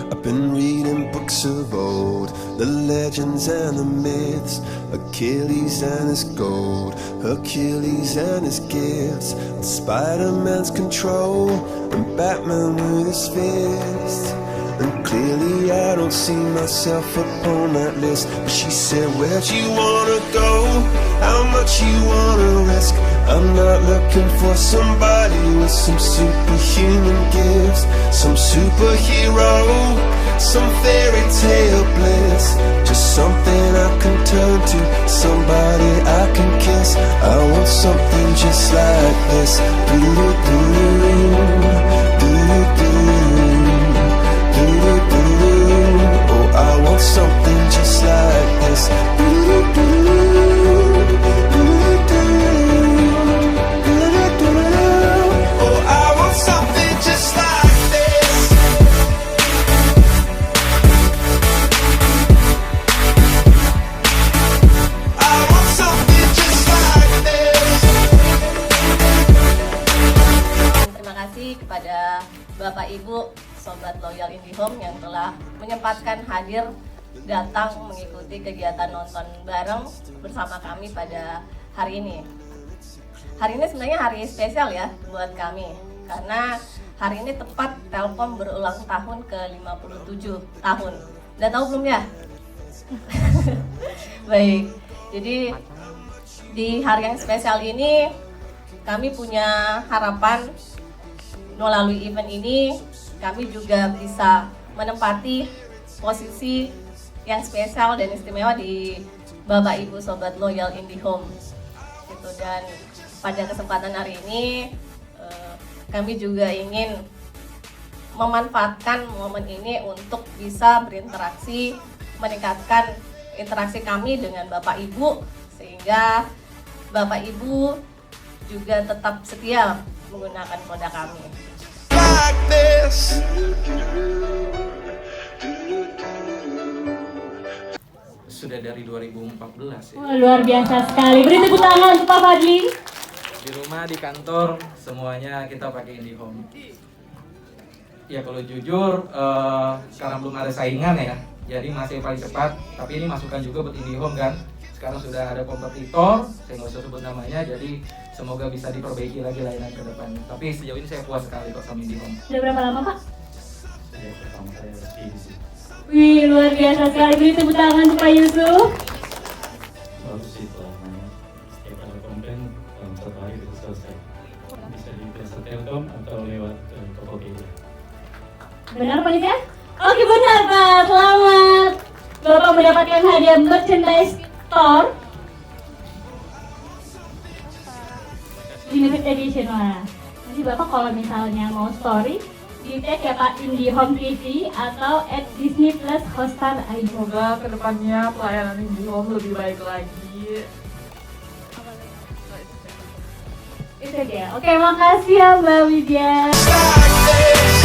I've been reading books of old, the legends and the myths, Achilles and his gold, Hercules and his gifts, and Spider-Man's control, and Batman with his fists. And clearly I don't see myself upon that list. But she said, where'd you wanna go? How much you wanna risk? I'm not looking for somebody with some superhuman gifts, some superhero, some fairy tale bliss. Just something I can turn to, somebody I can kiss. I want something just like this. Oh, I want something just like this. Oh, I want something just like this. I want something just like this. Terima kasih kepada Bapak Ibu Sobat Loyal IndiHome yang telah menyempatkan hadir datang mengikuti kegiatan nonton bareng bersama kami pada hari ini. Hari ini sebenarnya hari spesial ya buat kami, karena hari ini tepat Telkom berulang tahun ke-57 tahun. Udah tahu belum ya? Baik, jadi di hari yang spesial ini kami punya harapan melalui event ini kami juga bisa menempati posisi yang spesial dan istimewa di Bapak Ibu Sobat Loyal IndiHome gitu. Dan pada kesempatan hari ini kami juga ingin memanfaatkan momen ini untuk bisa berinteraksi, meningkatkan interaksi kami dengan Bapak Ibu sehingga Bapak Ibu juga tetap setia menggunakan produk kami. Like this. Sudah dari 2014 ya. Wah, luar biasa sekali. Beri tepuk tangan untuk Pak Fadli. Di rumah, di kantor, semuanya kita pakai IndiHome. Ya kalau jujur, karena belum ada saingan ya, jadi masih paling cepat. Tapi ini masukan juga buat IndiHome kan. Sekarang sudah ada kompetitor, saya nggak usah sebut namanya, jadi semoga bisa diperbaiki lagi layanan ke depan. Tapi sejauh ini saya puas sekali kok sama IndiHome. Sudah berapa lama, Pak? Sejak pertama saya di sini. Wih, luar biasa sekali. Beri tepuk tangan untuk Pak Yusuf. Bagus sih pelayanannya. Setiap ada komplain dalam 1 hari itu selesai. Bisa di Jasa Telkom atau lewat Tokopedia. Benar, Pak Nisa? Oke, benar, Pak. Selamat. Bapak mendapatkan hadiah merchandise store limited edition lah. Nanti Bapak kalau misalnya mau story di tag ya Pak IndiHome TV atau @disney+hotstar.id. Semoga kedepannya pelayanan IndiHome lebih baik lagi. Itu dia. Oke, makasih ya Mbak Widya. Like this.